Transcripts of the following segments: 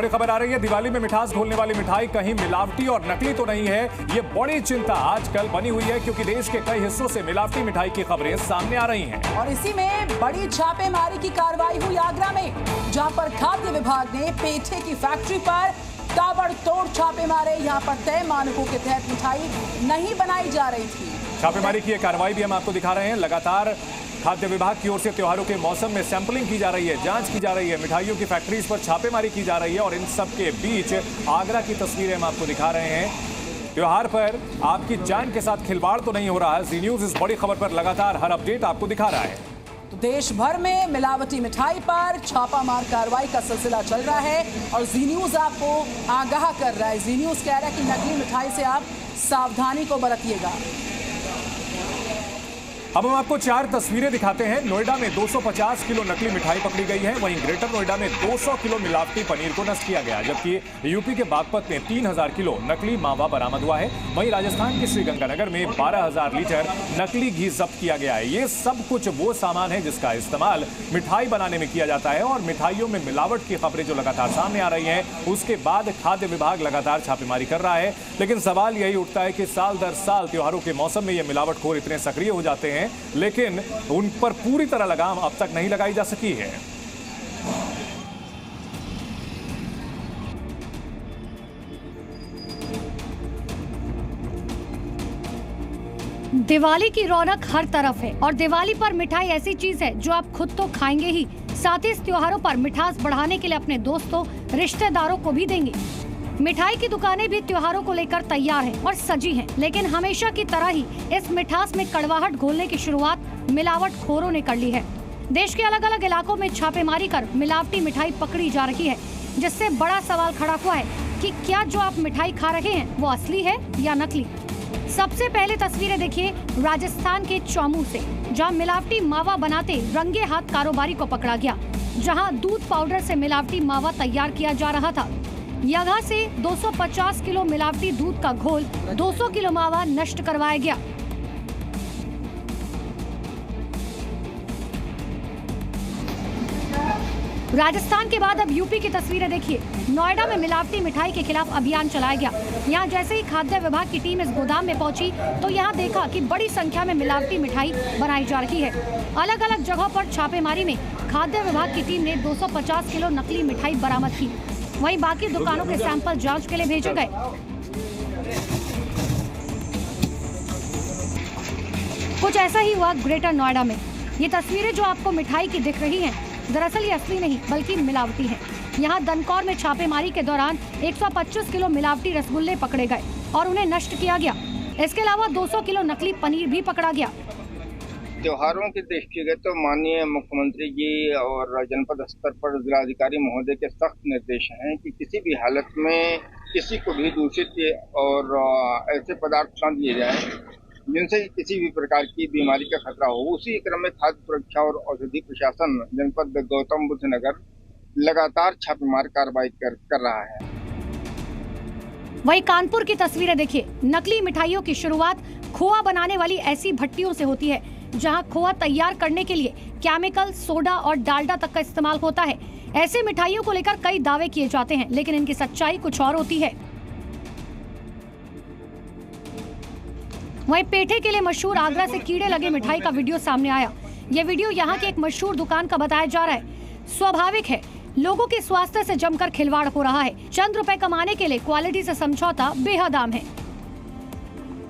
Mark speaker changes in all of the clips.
Speaker 1: बड़ी खबर आ रही है। दिवाली में मिठास घोलने वाली मिठाई कहीं मिलावटी और नकली तो नहीं है, ये बड़ी चिंता आजकल बनी हुई है, क्योंकि देश के कई हिस्सों से मिलावटी मिठाई की खबरें सामने आ रही हैं।
Speaker 2: और इसी में बड़ी छापेमारी की कार्रवाई हुई आगरा में, जहां पर खाद्य विभाग ने पेठे की फैक्ट्री पर ताबड़तोड़ छापे मारे। यहाँ पर तय मानकों के तहत मिठाई नहीं बनाई जा रही थी।
Speaker 1: छापेमारी की कार्रवाई भी हम आपको दिखा रहे हैं। लगातार खाद्य विभाग की ओर से त्योहारों के मौसम में सैंपलिंग की जा रही है, जांच की जा रही है, मिठाइयों की फैक्ट्रीज पर छापेमारी की जा रही है। और इन सब के बीच आगरा की तस्वीरें हम आपको दिखा रहे हैं। त्योहार पर आपकी जान के साथ खिलवाड़ तो नहीं हो रहा है। जी न्यूज इस बड़ी खबर पर लगातार हर अपडेट आपको दिखा रहा है।
Speaker 2: तो देश भर में मिलावटी मिठाई पर छापामार कार्रवाई का सिलसिला चल रहा है और जी न्यूज आपको आगाह कर रहा है। जी न्यूज कह रहा है कि नकली मिठाई से आप सावधानी को बरतिएगा।
Speaker 1: अब हम आपको 4 तस्वीरें दिखाते हैं। नोएडा में 250 किलो नकली मिठाई पकड़ी गई है। वहीं ग्रेटर नोएडा में 200 किलो मिलावटी पनीर को नष्ट किया गया, जबकि यूपी के बागपत में 3000 किलो नकली मावा बरामद हुआ है। वहीं राजस्थान के श्रीगंगानगर में 12000 लीटर नकली घी जब्त किया गया है। ये सब कुछ वो सामान है जिसका इस्तेमाल मिठाई बनाने में किया जाता है। और मिठाइयों में मिलावट की खबरें जो लगातार सामने आ रही हैं, उसके बाद खाद्य विभाग लगातार छापेमारी कर रहा है। लेकिन सवाल यही उठता है कि साल दर साल त्योहारों के मौसम में ये मिलावटखोर इतने सक्रिय हो जाते हैं, लेकिन उन पर पूरी तरह लगाम अब तक नहीं लगाई जा सकी है।
Speaker 3: दिवाली की रौनक हर तरफ है और दिवाली पर मिठाई ऐसी चीज है जो आप खुद तो खाएंगे ही, साथ ही इस त्योहारों पर मिठास बढ़ाने के लिए अपने दोस्तों रिश्तेदारों को भी देंगे। मिठाई की दुकानें भी त्योहारों को लेकर तैयार हैं और सजी हैं, लेकिन हमेशा की तरह ही इस मिठास में कड़वाहट घोलने की शुरुआत मिलावटखोरों ने कर ली है। देश के अलग अलग इलाकों में छापेमारी कर मिलावटी मिठाई पकड़ी जा रही है, जिससे बड़ा सवाल खड़ा हुआ है कि क्या जो आप मिठाई खा रहे हैं वो असली है या नकली। सबसे पहले तस्वीरें देखिए राजस्थान के चौमू से, जहां मिलावटी मावा बनाते रंगे हाथ कारोबारी को पकड़ा गया, जहां दूध पाउडर से मिलावटी मावा तैयार किया जा रहा था। यगा से 250 किलो मिलावटी दूध का घोल 200 किलो मावा नष्ट करवाया गया। राजस्थान के बाद अब यूपी की तस्वीरें देखिए। नोएडा में मिलावटी मिठाई के खिलाफ अभियान चलाया गया। यहाँ जैसे ही खाद्य विभाग की टीम इस गोदाम में पहुंची तो यहाँ देखा कि बड़ी संख्या में मिलावटी मिठाई बनाई जा रही है। अलग अलग जगहों पर छापेमारी में खाद्य विभाग की टीम ने 250 किलो नकली मिठाई बरामद की। वहीं बाकी दुकानों के सैंपल जांच के लिए भेजे गए। कुछ ऐसा ही हुआ ग्रेटर नोएडा में। ये तस्वीरें जो आपको मिठाई की दिख रही हैं, दरअसल ये असली नहीं बल्कि मिलावटी है। यहाँ दनकौर में छापेमारी के दौरान 125 किलो मिलावटी रसगुल्ले पकड़े गए और उन्हें नष्ट किया गया। इसके अलावा 200 किलो नकली पनीर भी पकड़ा गया।
Speaker 4: त्योहारों के दृष्टिगत तो माननीय मुख्यमंत्री जी और जनपद स्तर पर जिलाधिकारी महोदय के सख्त निर्देश हैं कि किसी भी हालत में किसी को भी दूषित और ऐसे पदार्थ न दिए जाएं जिनसे किसी भी प्रकार की बीमारी का खतरा हो। उसी क्रम में खाद्य सुरक्षा और औषधि प्रशासन जनपद गौतम बुद्ध नगर लगातार छापेमार कार्रवाई कर रहा है।
Speaker 3: वहीं कानपुर की तस्वीरें देखिए। नकली मिठाइयों की शुरुआत खोआ बनाने वाली ऐसी भट्टियों से होती है, जहां खोआ तैयार करने के लिए केमिकल, सोडा और डालडा तक का इस्तेमाल होता है। ऐसे मिठाइयों को लेकर कई दावे किए जाते हैं, लेकिन इनकी सच्चाई कुछ और होती है। वहीं पेठे के लिए मशहूर आगरा से कीड़े लगे मिठाई का वीडियो सामने आया। ये वीडियो यहाँ की एक मशहूर दुकान का बताया जा रहा है। स्वाभाविक है, लोगों के स्वास्थ्य से जमकर खिलवाड़ हो रहा है। चंद रुपए कमाने के लिए क्वालिटी से समझौता बेहद आम है।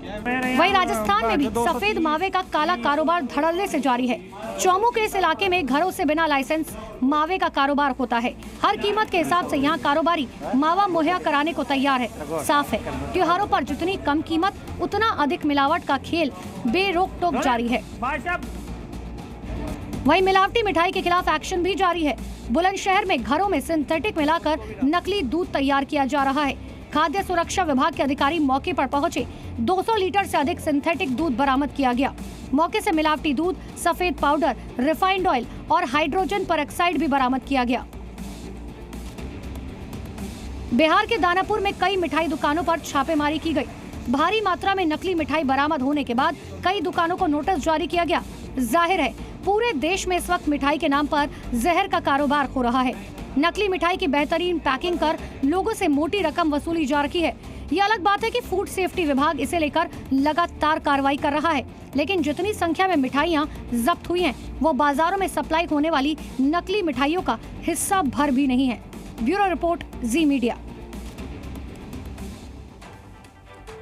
Speaker 3: वहीं राजस्थान में भी सफेद मावे का काला कारोबार धड़ल्ले से जारी है। चौमू के इस इलाके में घरों से बिना लाइसेंस मावे का कारोबार होता है। हर कीमत के हिसाब से यहाँ कारोबारी मावा मुहैया कराने को तैयार है। साफ है, त्योहारों पर जितनी कम कीमत उतना अधिक मिलावट का खेल बेरोक टोक जारी है। वहीं मिलावटी मिठाई के खिलाफ एक्शन भी जारी है। बुलंदशहर में घरों में सिंथेटिक मिलाकर नकली दूध तैयार किया जा रहा है। खाद्य सुरक्षा विभाग के अधिकारी मौके पर पहुंचे। 200 लीटर से अधिक सिंथेटिक दूध बरामद किया गया। मौके से मिलावटी दूध, सफेद पाउडर, रिफाइंड ऑयल और हाइड्रोजन पेरोक्साइड भी बरामद किया गया। बिहार के दानापुर में कई मिठाई दुकानों पर छापेमारी की गई। भारी मात्रा में नकली मिठाई बरामद होने के बाद कई दुकानों को नोटिस जारी किया गया। जाहिर है, पूरे देश में इस वक्त मिठाई के नाम पर जहर का कारोबार हो रहा है। नकली मिठाई की बेहतरीन पैकिंग कर लोगों से मोटी रकम वसूली जा रही है। ये अलग बात है कि फूड सेफ्टी विभाग इसे लेकर लगातार कार्रवाई कर रहा है, लेकिन जितनी संख्या में मिठाइयाँ जब्त हुई हैं, वो बाजारों में सप्लाई होने वाली नकली मिठाइयों का हिस्सा भर भी नहीं है। ब्यूरो रिपोर्ट, जी मीडिया।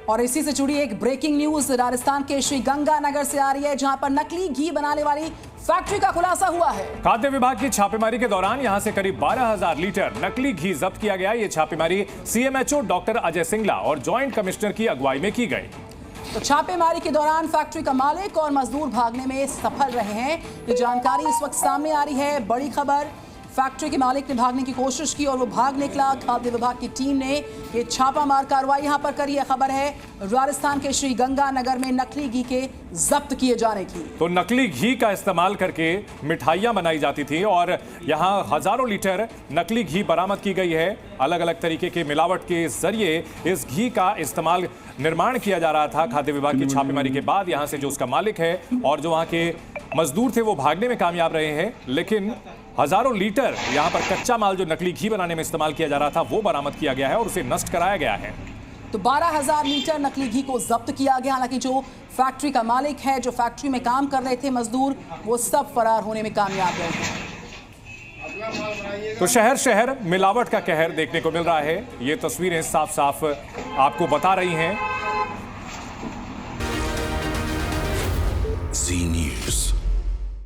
Speaker 2: और इसी से जुड़ी एक ब्रेकिंग न्यूज राजस्थान के श्रीगंगानगर से आ रही है, जहां पर नकली घी बनाने वाली फैक्ट्री का खुलासा हुआ है।
Speaker 1: खाद्य विभाग की छापेमारी के दौरान यहां से करीब 12,000 लीटर नकली घी जब्त किया गया। ये छापेमारी सीएमएचओ डॉक्टर अजय सिंगला और जॉइंट कमिश्नर की अगुवाई में की गई।
Speaker 2: तो छापेमारी के दौरान फैक्ट्री का मालिक और मजदूर भागने में सफल रहे हैं। ये जानकारी इस वक्त सामने आ रही है। बड़ी खबर, फैक्ट्री के मालिक ने भागने की कोशिश की और वो भाग निकला। खाद्य विभाग की टीम ने ये छापामार कार्रवाई यहां पर करी है। खबर है राजस्थान के श्रीगंगानगर में नकली घी के जब्त किए जाने की।
Speaker 1: तो नकली घी का इस्तेमाल करके मिठाइयां बनाई जाती थी और यहां हजारों लीटर नकली घी बरामद की गई है। अलग अलग तरीके के मिलावट के जरिए इस घी का इस्तेमाल निर्माण किया जा रहा था। खाद्य विभाग की छापेमारी के बाद यहां से जो उसका मालिक है और जो वहां के मजदूर थे वो भागने में कामयाब रहे हैं, लेकिन हजारों लीटर यहां पर कच्चा माल जो नकली घी बनाने में इस्तेमाल किया जा रहा था वो बरामद किया गया है और उसे नष्ट कराया गया है।
Speaker 2: तो 12,000 लीटर नकली घी को जब्त किया गया। हालांकि जो फैक्ट्री का मालिक है, जो फैक्ट्री में काम कर रहे थे मजदूर, वो सब फरार होने में कामयाब रहे हैं।
Speaker 1: तो शहर शहर मिलावट का कहर देखने को मिल रहा है। ये तस्वीरें साफ साफ आपको बता रही हैं